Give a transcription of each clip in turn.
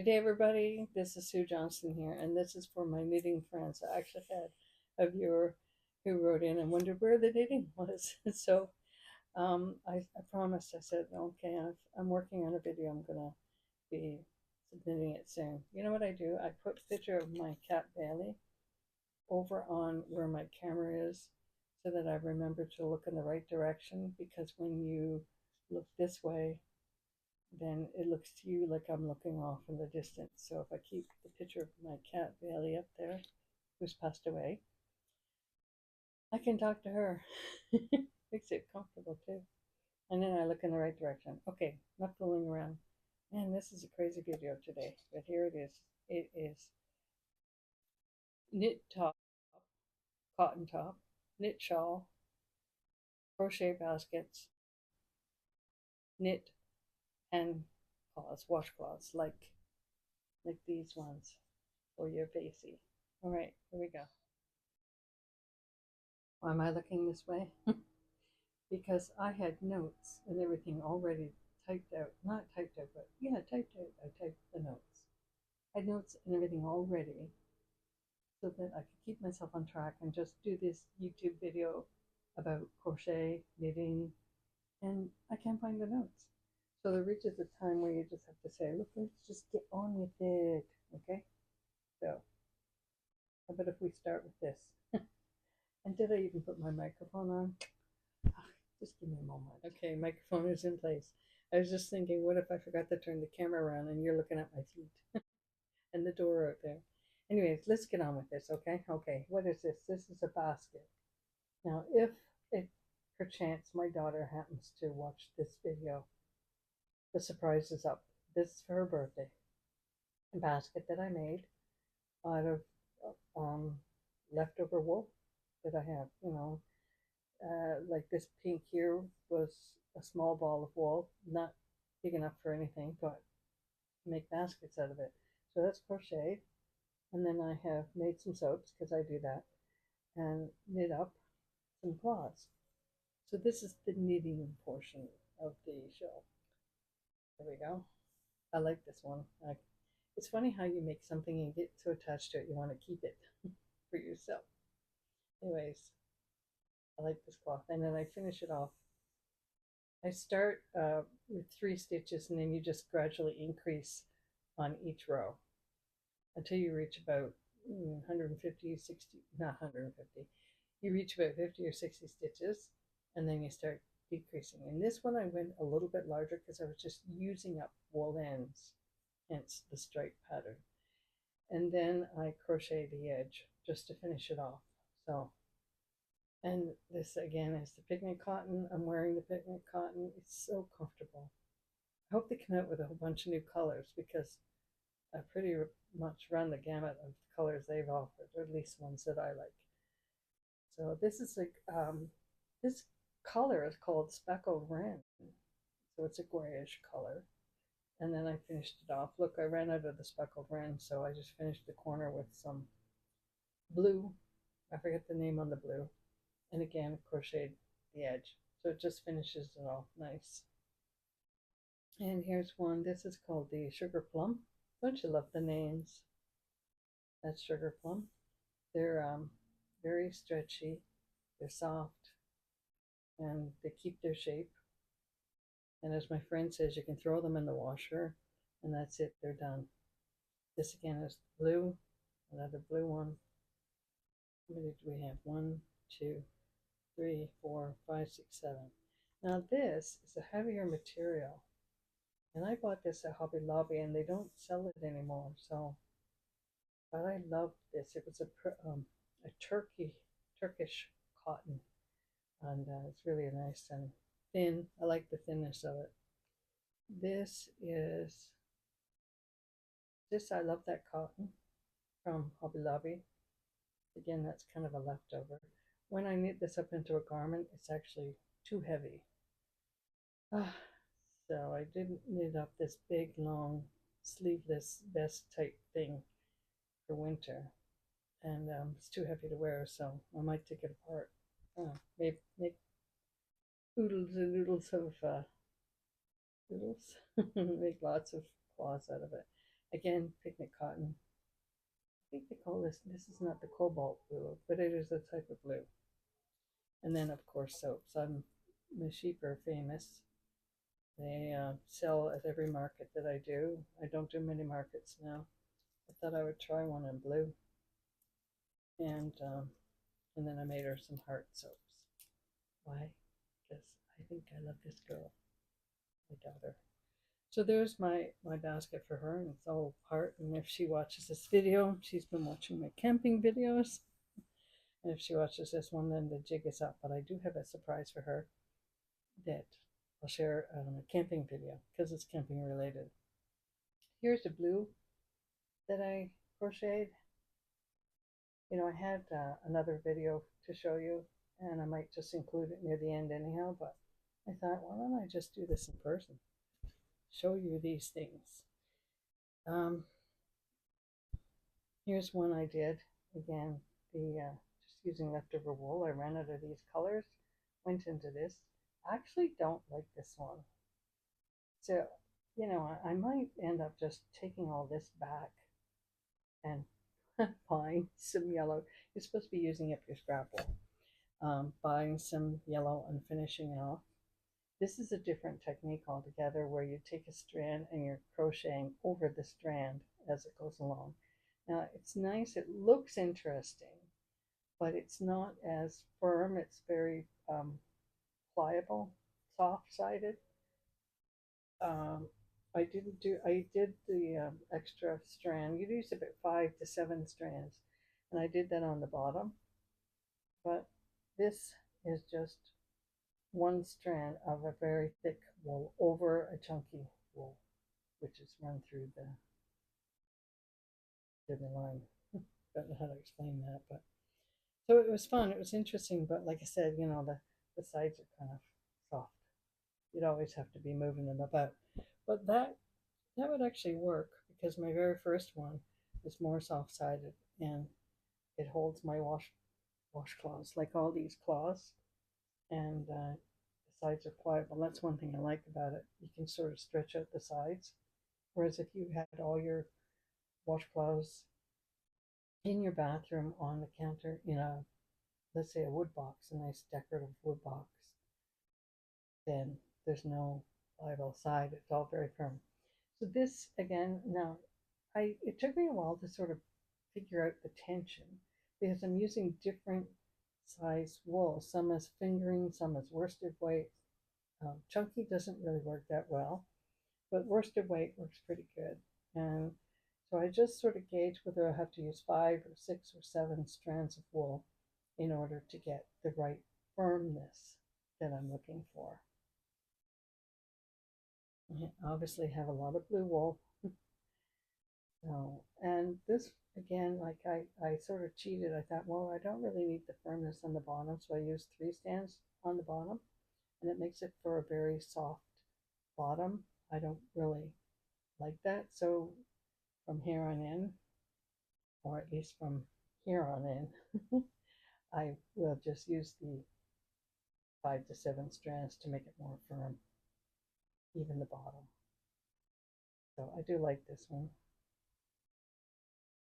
Good day, everybody. This is Sue Johnson here, and this is for my knitting friends. I actually had a viewer who wrote in and wondered where the knitting was. So I promised. I said, okay, I'm working on a video. I'm gonna be submitting it soon. You know what I do? I put a picture of my cat Bailey over on where my camera is, so that I remember to look in the right direction. Because when you look this way, then it looks to you like I'm looking off in the distance. So if I keep the picture of my cat Bailey up there, who's passed away, I can talk to her. Makes it comfortable too. And then I look in the right direction. Okay, not fooling around. Man, this is a crazy video today, but here it is. It is knit top, cotton top, knit shawl, crochet baskets, knit and cloths, washcloths, like these ones for your facey. All right, here we go. Why am I looking this way? Because I had notes and everything already typed out. Not typed out, but yeah, typed out. I typed the notes. I had notes and everything already so that I could keep myself on track and just do this YouTube video about crochet, knitting, and I can't find the notes. So there reaches a time where you just have to say, look, let's just get on with it. Okay? So, how about if we start with this? And did I even put my microphone on? Just give me a moment. Okay, microphone is in place. I was just thinking, what if I forgot to turn the camera around and you're looking at my feet and the door out there? Anyways, let's get on with this, okay? Okay, what is this? This is a basket. Now, if it perchance my daughter happens to watch this video, the surprise is up. This is for her birthday. A basket that I made out of um, leftover wool that I have, like this pink here was a small ball of wool, not big enough for anything, but make baskets out of it. So that's crocheted. And then I have made some soaps because I do that and knit up some cloths. So this is the knitting portion of the show. There we go. I like this one. It's funny how you make something and get so attached to it you want to keep it for yourself. Anyways, I like this cloth. And then I finish it off. I start with 3 stitches and then you just gradually increase on each row until you reach about 150, 60, not 150. You reach about 50 or 60 stitches and then you start decreasing. In this one I went a little bit larger because I was just using up wool ends, hence the stripe pattern. And then I crochet the edge just to finish it off. So, and this again is the picnic cotton. I'm wearing the picnic cotton. It's so comfortable. I hope they come out with a whole bunch of new colors because I pretty much run the gamut of the colors they've offered, or at least ones that I like. So this is like this color is called speckled wren. So it's a grayish color. And then I finished it off. Look, I ran out of the speckled wren, so I just finished the corner with some blue. I forget the name on the blue. And again, crocheted the edge. So it just finishes it off nice. And here's one. This is called the sugar plum. Don't you love the names? That's sugar plum. They're very stretchy. They're soft, and they keep their shape. And as my friend says, you can throw them in the washer, and that's it. They're done. This again is blue. Another blue one. How many do we have? 1, 2, 3, 4, 5, 6, 7. Now this is a heavier material. And I bought this at Hobby Lobby and they don't sell it anymore. So, but I loved this. It was a Turkish cotton. And it's really nice and thin. I like the thinness of it. I love that cotton from Hobby Lobby. Again, that's kind of a leftover. When I knit this up into a garment, it's actually too heavy. So I didn't knit up this big, long, sleeveless vest type thing for winter. And it's too heavy to wear, so I might take it apart. Make oodles and noodles of noodles. Make lots of cloths out of it. Again, picnic cotton. I think they call this is not the cobalt blue, but it is a type of blue. And then, of course, soaps. The sheep are famous. They sell at every market that I do. I don't do many markets now. I thought I would try one in blue, and and then I made her some heart soaps. Why? Because I think I love this girl, my daughter. So there's my basket for her, and it's all heart. And if she watches this video, she's been watching my camping videos. And if she watches this one, then the jig is up. But I do have a surprise for her that I'll share on a camping video because it's camping related. Here's a blue that I crocheted. You know, I had another video to show you, and I might just include it near the end anyhow. But I thought, why don't I just do this in person? Show you these things. Um, Here's one I did. Again, the just using leftover wool. I ran out of these colors. Went into this. I actually don't like this one. So, you know, I might end up just taking all this back and buying some yellow. You're supposed to be using up your scrap wool. Buying some yellow and finishing off. This is a different technique altogether where you take a strand and you're crocheting over the strand as it goes along. Now, it's nice, it looks interesting, but it's not as firm. It's very pliable, soft-sided. Um, I did the extra strand. You use about 5 to 7 strands, and I did that on the bottom. But this is just one strand of a very thick wool over a chunky wool, which is run through the line. Don't know how to explain that, but so it was fun. It was interesting, but like I said, you know, the sides are kind of soft. You'd always have to be moving them about. But that would actually work because my very first one is more soft sided and it holds my washcloths like all these cloths, and the sides are pliable. That's one thing I like about it. You can sort of stretch out the sides, whereas if you had all your washcloths in your bathroom on the counter in a, let's say, a wood box, a nice decorative wood box, then there's no pliable side. It's all very firm. So this again, now it took me a while to sort of figure out the tension because I'm using different size wool. Some as fingering, some as worsted weight. Chunky doesn't really work that well, but worsted weight works pretty good. And so I just sort of gauge whether I have to use 5 or 6 or 7 strands of wool in order to get the right firmness that I'm looking for. I obviously have a lot of blue wool. So, and this again, like I sort of cheated. I thought, well, I don't really need the firmness on the bottom, so I used 3 strands on the bottom, and it makes it for a very soft bottom. I don't really like that, so from here on in, or at least from here on in, I will just use the 5 to 7 strands to make it more firm, even the bottom. So I do like this one.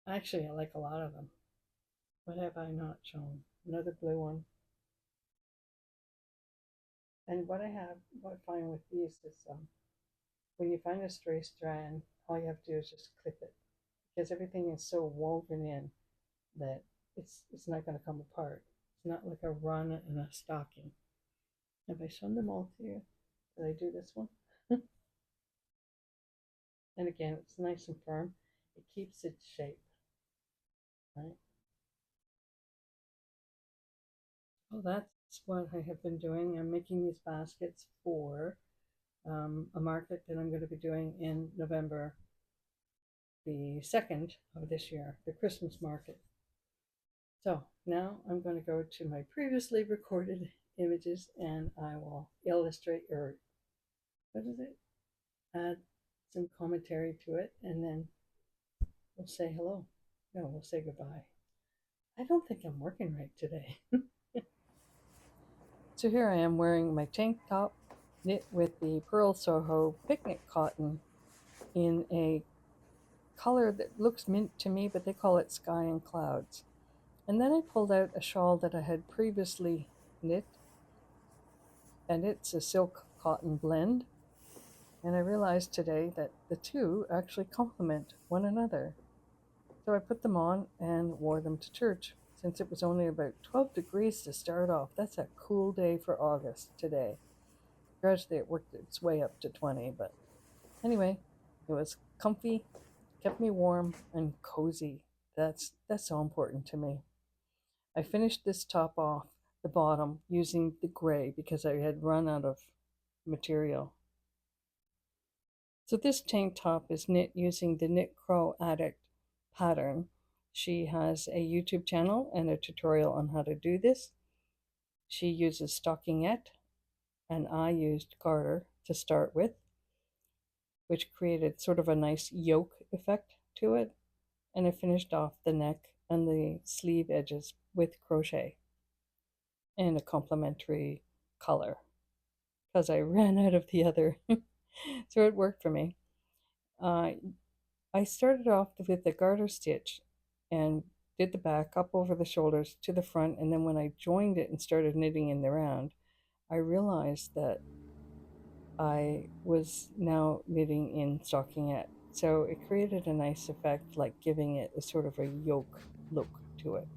Actually, I like a lot of them. What have I not shown? Another blue one. And what I find with these is when you find a stray strand, all you have to do is just clip it because everything is so woven in that it's not going to come apart. It's not like a run in a stocking. Have I shown them all to you? Did I do this one? And again, it's nice and firm. It keeps its shape, right? Well, that's what I have been doing. I'm making these baskets for a market that I'm going to be doing in November the 2nd of this year, the Christmas market. So now I'm going to go to my previously recorded images and I will illustrate or what is it? Add some commentary to it and then we'll say hello. No, we'll say goodbye. I don't think I'm working right today. So here I am wearing my tank top knit with the Pearl Soho picnic cotton in a color that looks mint to me, but they call it sky and clouds. And then I pulled out a shawl that I had previously knit, and it's a silk cotton blend. And I realized today that the two actually complement one another. So I put them on and wore them to church. Since it was only about 12 degrees to start off, that's a cool day for August today. Gradually it worked its way up to 20, but anyway, it was comfy, kept me warm and cozy. That's so important to me. I finished this top off the bottom using the gray because I had run out of material. So this tank top is knit using the Knit Crow Addict pattern. She has a YouTube channel and a tutorial on how to do this. She uses stockingette and I used garter to start with, which created sort of a nice yoke effect to it. And I finished off the neck and the sleeve edges with crochet and a complementary color because I ran out of the other. So it worked for me. Uh, I started off with the garter stitch and did the back up over the shoulders to the front, and then when I joined it and started knitting in the round, I realized that I was now knitting in stockingette. So it created a nice effect, like giving it a sort of a yoke look to it,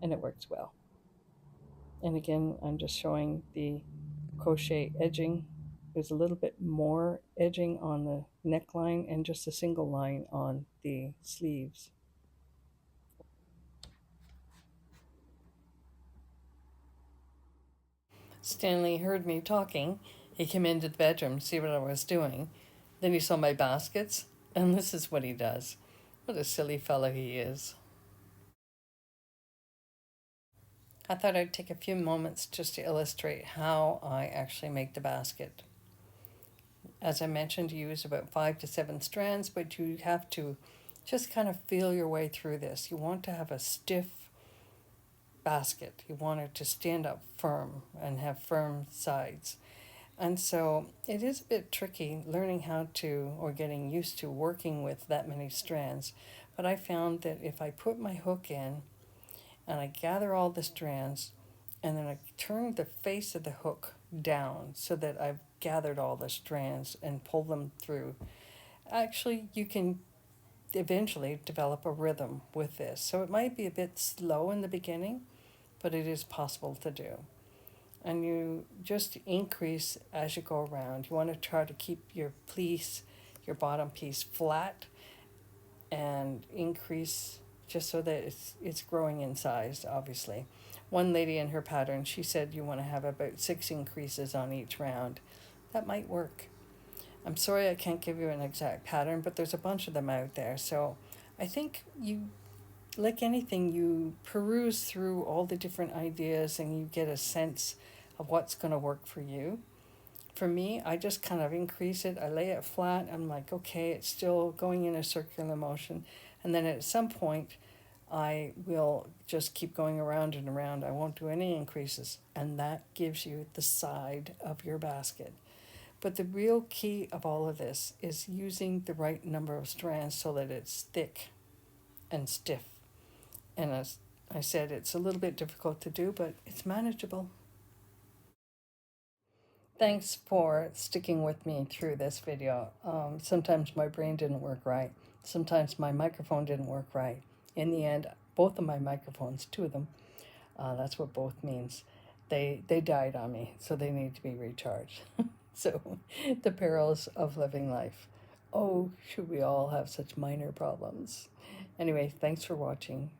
and it works well. And again, I'm just showing the crochet edging. There's a little bit more edging on the neckline and just a single line on the sleeves. Stanley heard me talking. He came into the bedroom to see what I was doing. Then he saw my baskets, and this is what he does. What a silly fellow he is. I thought I'd take a few moments just to illustrate how I actually make the basket. As I mentioned, you use about 5 to 7 strands, but you have to just kind of feel your way through this. You want to have a stiff basket. You want it to stand up firm and have firm sides. And so it is a bit tricky learning how to, or getting used to working with that many strands. But I found that if I put my hook in and I gather all the strands and then I turn the face of the hook down so that I've gathered all the strands and pull them through, actually you can eventually develop a rhythm with this. So it might be a bit slow in the beginning, but it is possible to do. And you just increase as you go around. You want to try to keep your piece, your bottom piece flat and increase just so that it's growing in size, obviously. One lady in her pattern, she said you want to have about 6 increases on each round. That might work. I'm sorry I can't give you an exact pattern, but there's a bunch of them out there. So I think you, like anything, you peruse through all the different ideas and you get a sense of what's going to work for you. For me, I just kind of increase it. I lay it flat. I'm like, okay, it's still going in a circular motion. And then at some point, I will just keep going around and around. I won't do any increases. And that gives you the side of your basket. But the real key of all of this is using the right number of strands so that it's thick and stiff. And as I said, it's a little bit difficult to do, but it's manageable. Thanks for sticking with me through this video. Sometimes my brain didn't work right. Sometimes my microphone didn't work right. In the end, both of my microphones, 2 of them, that's what both means, they died on me, so they need to be recharged. So the perils of living life. Oh, should we all have such minor problems? Anyway, thanks for watching.